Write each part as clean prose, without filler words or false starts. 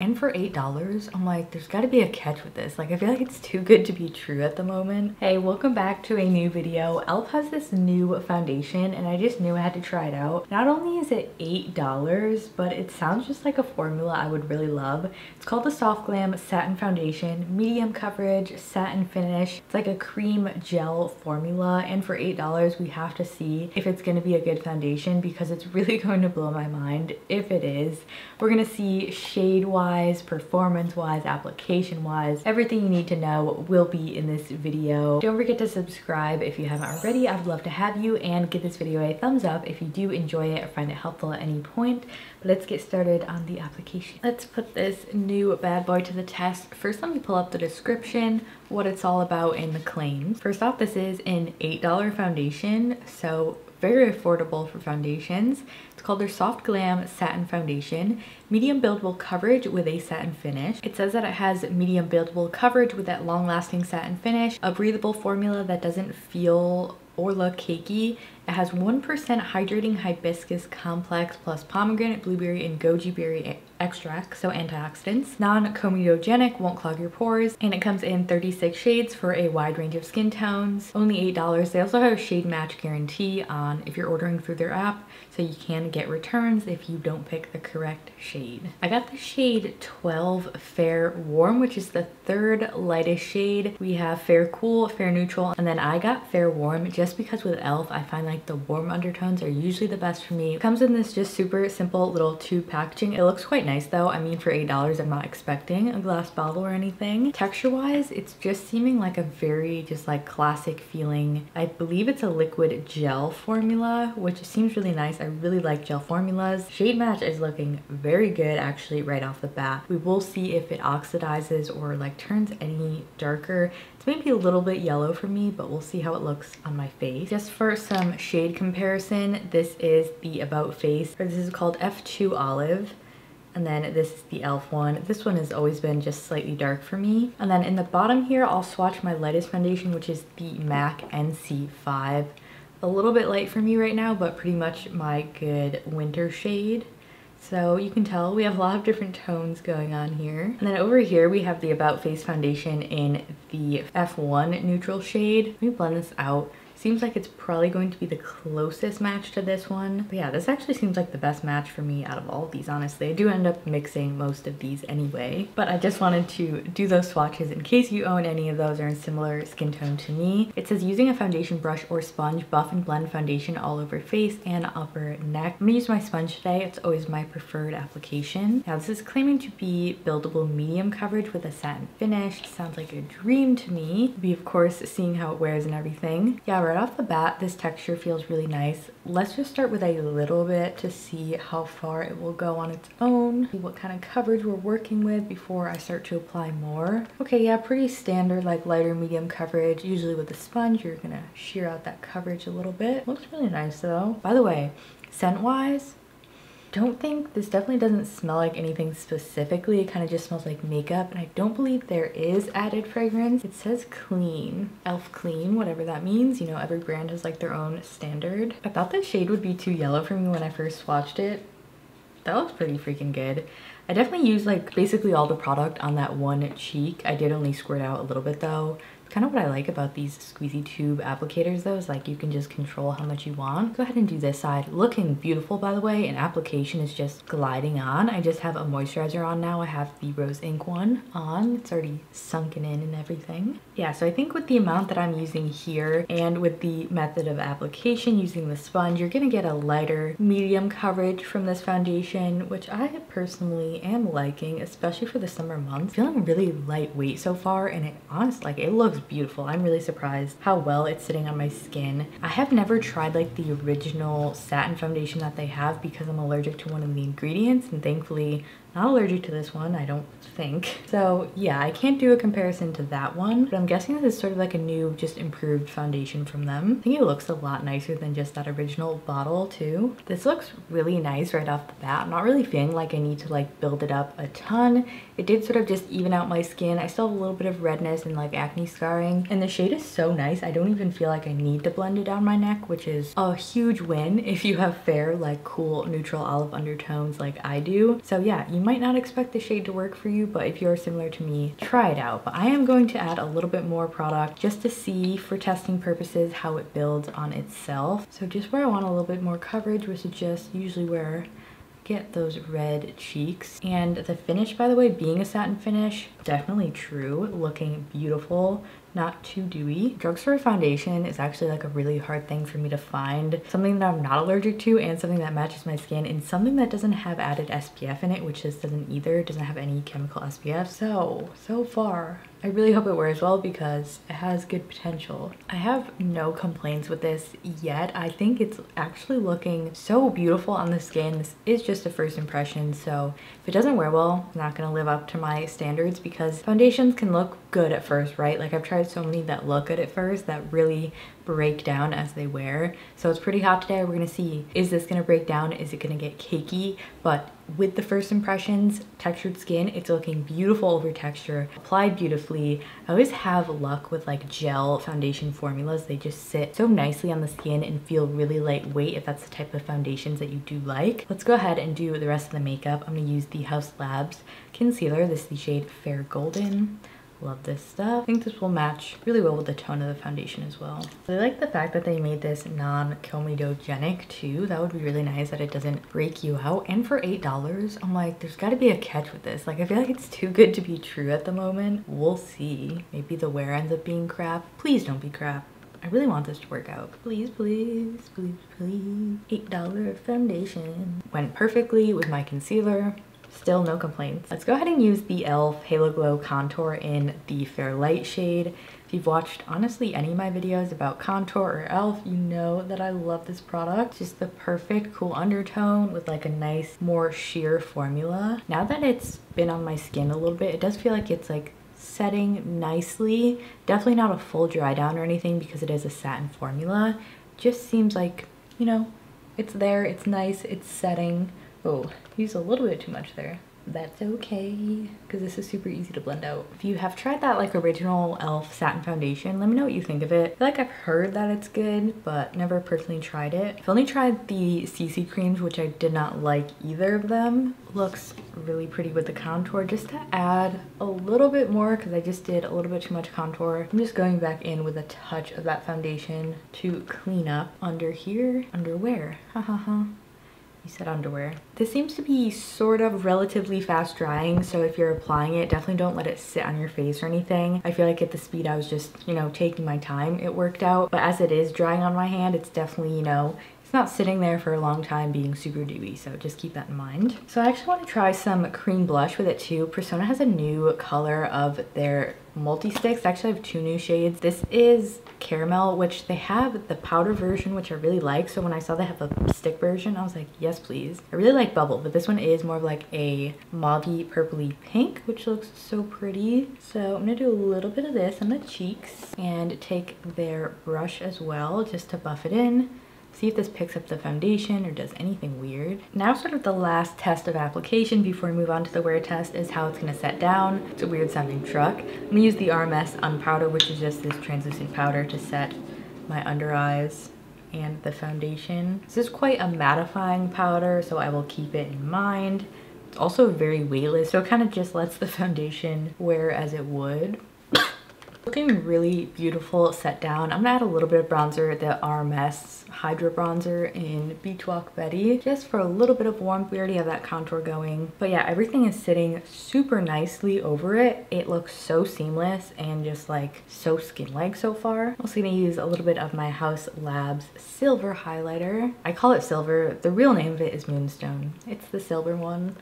And for $8, I'm like, there's gotta be a catch with this. Like, I feel like it's too good to be true at the moment. Hey, welcome back to a new video. e.l.f. has this new foundation and I just knew I had to try it out. Not only is it $8, but it sounds just like a formula I would really love. It's called the Soft Glam Satin Foundation, medium coverage, satin finish. It's like a cream gel formula, and for $8, we have to see if it's gonna be a good foundation because it's really going to blow my mind if it is. We're gonna see shade-wise, performance-wise, application-wise, everything you need to know will be in this video. Don't forget to subscribe if you haven't already. I would love to have you, and give this video a thumbs up if you do enjoy it or find it helpful at any point. But let's get started on the application. Let's put this new bad boy to the test. First, let me pull up the description, what it's all about, and the claims. First off, this is an $8 foundation, so very affordable for foundations. It's called their Soft Glam Satin Foundation. Medium buildable coverage with a satin finish. It says that it has medium buildable coverage with that long-lasting satin finish, a breathable formula that doesn't feel or look cakey. It has 1% hydrating hibiscus complex plus pomegranate, blueberry, and goji berry extract, so antioxidants. Non-comedogenic, won't clog your pores, and it comes in 36 shades for a wide range of skin tones. Only $8. They also have a shade match guarantee on if you're ordering through their app, so you can get returns if you don't pick the correct shade. I got the shade 12 Fair Warm, which is the third lightest shade. We have Fair Cool, Fair Neutral, and then I got Fair Warm just because with e.l.f. I find like the warm undertones are usually the best for me. It comes in this just super simple little tube packaging. It looks quite nice though. I mean, for $8, I'm not expecting a glass bottle or anything. Texture wise, it's just seeming like a very just like classic feeling. I believe it's a liquid gel formula, which seems really nice. I really like gel formulas. Shade match is looking very good actually right off the bat. We will see if it oxidizes or like turns any darker. It's maybe a little bit yellow for me, but we'll see how it looks on my face. Just for some shade comparison, this is the About Face, or this is called F2 Olive. And then this is the e.l.f. one. This one has always been just slightly dark for me. And then in the bottom here, I'll swatch my lightest foundation, which is the MAC NC5. A little bit light for me right now, but pretty much my good winter shade. So you can tell we have a lot of different tones going on here. And then over here we have the About Face foundation in the F1 neutral shade. Let me blend this out. Seems like it's probably going to be the closest match to this one. But yeah, this actually seems like the best match for me out of all of these, honestly. I do end up mixing most of these anyway. But I just wanted to do those swatches in case you own any of those or in similar skin tone to me. It says using a foundation brush or sponge, buff and blend foundation all over face and upper neck. I'm gonna use my sponge today. It's always my preferred application. Now this is claiming to be buildable medium coverage with a satin finish. Sounds like a dream to me. Be of course seeing how it wears and everything. Yeah, right off the bat, this texture feels really nice. Let's just start with a little bit to see how far it will go on its own, see what kind of coverage we're working with before I start to apply more. Okay, yeah, pretty standard, like lighter medium coverage. Usually with a sponge, you're gonna shear out that coverage a little bit. Looks really nice though. By the way, scent-wise, don't think this definitely doesn't smell like anything specifically. It kind of just smells like makeup, and I don't believe there is added fragrance. It says clean, e.l.f. clean, whatever that means. You know, every brand has like their own standard. I thought the shade would be too yellow for me when I first swatched it. That looks pretty freaking good. I definitely used like basically all the product on that one cheek. I did only squirt out a little bit though. Kind of what I like about these squeezy tube applicators though is like you can just control how much you want. Go ahead and do this side. Looking beautiful, by the way, and application is just gliding on. I just have a moisturizer on now. I have the Rose Ink one on. It's already sunken in and everything. Yeah, so I think with the amount that I'm using here and with the method of application using the sponge, you're gonna get a lighter medium coverage from this foundation, which I personally am liking, especially for the summer months. Feeling really lightweight so far, and it honestly, like, it looks beautiful. I'm really surprised how well it's sitting on my skin. I have never tried like the original satin foundation that they have because I'm allergic to one of the ingredients, and thankfully not allergic to this one, I don't think. So yeah, I can't do a comparison to that one, but I'm guessing this is sort of like a new, just improved foundation from them. I think it looks a lot nicer than just that original bottle too. This looks really nice right off the bat. I'm not really feeling like I need to like build it up a ton. It did sort of just even out my skin. I still have a little bit of redness and like acne scarring, and the shade is so nice. I don't even feel like I need to blend it down my neck, which is a huge win if you have fair, like cool, neutral olive undertones like I do. So yeah, you you might not expect the shade to work for you, but if you're similar to me, try it out. But I am going to add a little bit more product just to see for testing purposes how it builds on itself. So just where I want a little bit more coverage, which is just usually where get those red cheeks. And the finish, by the way, being a satin finish, definitely true, looking beautiful, not too dewy. Drugstore foundation is actually like a really hard thing for me to find, something that I'm not allergic to and something that matches my skin, and something that doesn't have added SPF in it, which this doesn't either. It doesn't have any chemical SPF. So far I really hope it wears well because it has good potential. I have no complaints with this yet. I think it's actually looking so beautiful on the skin. This is just a first impression, so if it doesn't wear well, it's not gonna live up to my standards, because foundations can look good at first, right? Like I've tried so many that look good at first that really break down as they wear. So it's pretty hot today. We're gonna see, is this gonna break down? Is it gonna get cakey? But with the first impressions, textured skin, it's looking beautiful over texture, applied beautifully. I always have luck with like gel foundation formulas. They just sit so nicely on the skin and feel really lightweight if that's the type of foundations that you do like. Let's go ahead and do the rest of the makeup. I'm gonna use the Haus Labs concealer. This is the shade Fair Golden. Love this stuff. I think this will match really well with the tone of the foundation as well. I like the fact that they made this non-comedogenic too. That would be really nice, that it doesn't break you out. And for $8, I'm like, there's got to be a catch with this. Like I feel like it's too good to be true at the moment. We'll see. Maybe the wear ends up being crap. Please don't be crap. I really want this to work out. Please, please, please, please. $8 foundation. Went perfectly with my concealer. Still no complaints. Let's go ahead and use the e.l.f. Halo Glow Contour in the Fair Light shade. If you've watched honestly any of my videos about contour or e.l.f., you know that I love this product. Just the perfect cool undertone with like a nice, more sheer formula. Now that it's been on my skin a little bit, it does feel like it's like setting nicely. Definitely not a full dry down or anything because it is a satin formula. Just seems like, you know, it's there, it's nice, it's setting. Oh, used a little bit too much there. That's okay, because this is super easy to blend out. If you have tried that like original e.l.f. satin foundation, let me know what you think of it. I feel like I've heard that it's good, but never personally tried it. I've only tried the CC creams, which I did not like either of them. Looks really pretty with the contour. Just to add a little bit more, because I just did a little bit too much contour, I'm just going back in with a touch of that foundation to clean up under here. Underwear, ha ha ha. You said underwear. This seems to be sort of relatively fast drying, so if you're applying it, definitely don't let it sit on your face or anything. I feel like at the speed I was just, you know, taking my time, it worked out. But as it is drying on my hand, it's definitely, you know, it's not sitting there for a long time being super dewy, so just keep that in mind. So I actually want to try some cream blush with it too. Persona has a new color of their multi-sticks. Actually, I have two new shades. This is caramel, which they have the powder version, which I really like. So when I saw they have a stick version, I was like, yes, please. I really like bubble, but this one is more of like a mauvey purpley pink, which looks so pretty. So I'm gonna do a little bit of this on the cheeks and take their brush as well, just to buff it in. See if this picks up the foundation or does anything weird. Now sort of the last test of application before we move on to the wear test is how it's gonna set down. It's a weird sounding truck. I'm gonna use the Rms Unpowder, which is just this translucent powder to set my under eyes and the foundation. This is quite a mattifying powder, so I will keep it in mind. It's also very weightless, so it kind of just lets the foundation wear as it would. Looking really beautiful set down. I'm gonna add a little bit of bronzer, the Rms Hydra bronzer in Beachwalk Betty, just for a little bit of warmth. We already have that contour going. But yeah, everything is sitting super nicely over it. It looks so seamless and just like so skin-like so far. I'm also gonna use a little bit of my Haus Labs silver highlighter. I call it silver. The real name of it is Moonstone. It's the silver one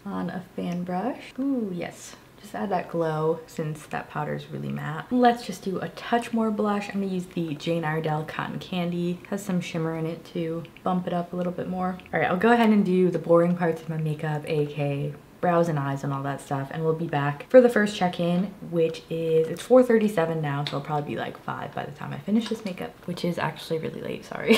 on a fan brush. Ooh, yes. Just add that glow since that powder is really matte. Let's just do a touch more blush. I'm gonna use the Jane Iredale Cotton Candy. Has some shimmer in it to bump it up a little bit more. All right, I'll go ahead and do the boring parts of my makeup, aka brows and eyes and all that stuff, and we'll be back for the first check-in, which is, it's 4:37 now, so it'll probably be like 5 by the time I finish this makeup, which is actually really late, sorry.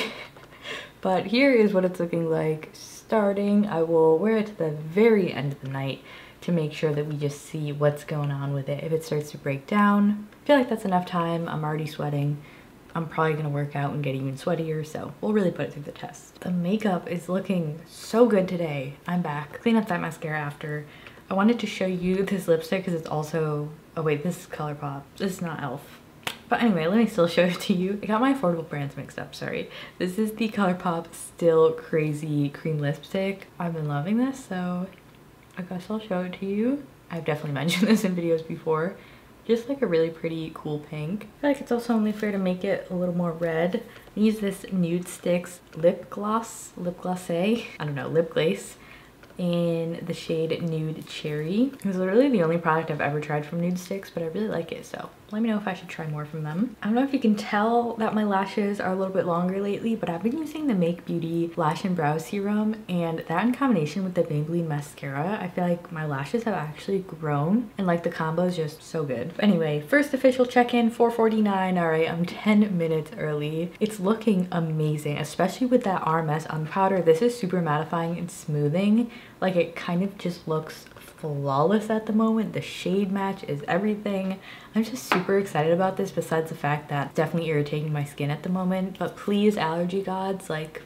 But here is what it's looking like starting. I will wear it to the very end of the night to make sure that we just see what's going on with it. If it starts to break down, I feel like that's enough time. I'm already sweating. I'm probably gonna work out and get even sweatier, so we'll really put it through the test. The makeup is looking so good today. I'm back. Clean up that mascara after. I wanted to show you this lipstick because it's also, oh wait, this is Colourpop. This is not e.l.f. But anyway, let me still show it to you. I got my affordable brands mixed up, sorry. This is the Colourpop Still Crazy Cream Lipstick. I've been loving this, so I guess I'll show it to you. I've definitely mentioned this in videos before. Just like a really pretty cool pink. I feel like it's also only fair to make it a little more red. I use this Nude Sticks lip glace, lip glaze in the shade Nude Cherry. It's literally the only product I've ever tried from Nude Sticks, but I really like it, so let me know if I should try more from them. I don't know if you can tell that my lashes are a little bit longer lately, but I've been using the Make Beauty Lash and Brow Serum, and that in combination with the Maybelline Mascara, I feel like my lashes have actually grown, and like the combo is just so good. But anyway, first official check-in, 4:49. All right, I'm 10 minutes early. It's looking amazing, especially with that Rms Unpowder. This is super mattifying and smoothing. Like, it kind of just looks flawless at the moment. The shade match is everything. I'm just super excited about this, besides the fact that it's definitely irritating my skin at the moment. But please, allergy gods, like,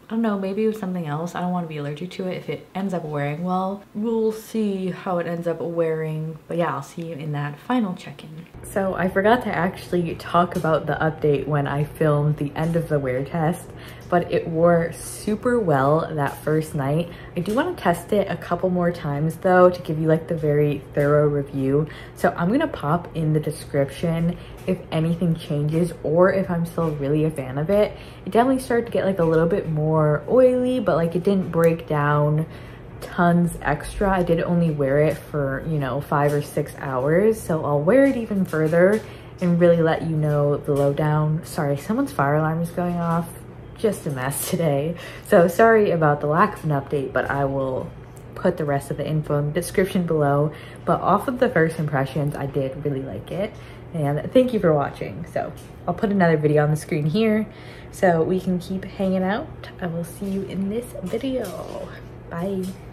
I don't know, maybe it was something else. I don't want to be allergic to it. If it ends up wearing well, we'll see how it ends up wearing. But yeah, I'll see you in that final check-in. So I forgot to actually talk about the update when I filmed the end of the wear test, but it wore super well that first night. I do want to test it a couple more times though to give you like the very thorough review. So I'm gonna pop in the description if anything changes or if I'm still really a fan of it. It definitely started to get like a little bit more oily, but like it didn't break down tons extra. I did only wear it for, you know, 5 or 6 hours. So I'll wear it even further and really let you know the lowdown. Sorry, someone's fire alarm is going off. Just a mess today. So sorry about the lack of an update, but I will put the rest of the info in the description below. But off of the first impressions, I did really like it. And thank you for watching. So I'll put another video on the screen here so we can keep hanging out. I will see you in this video. Bye.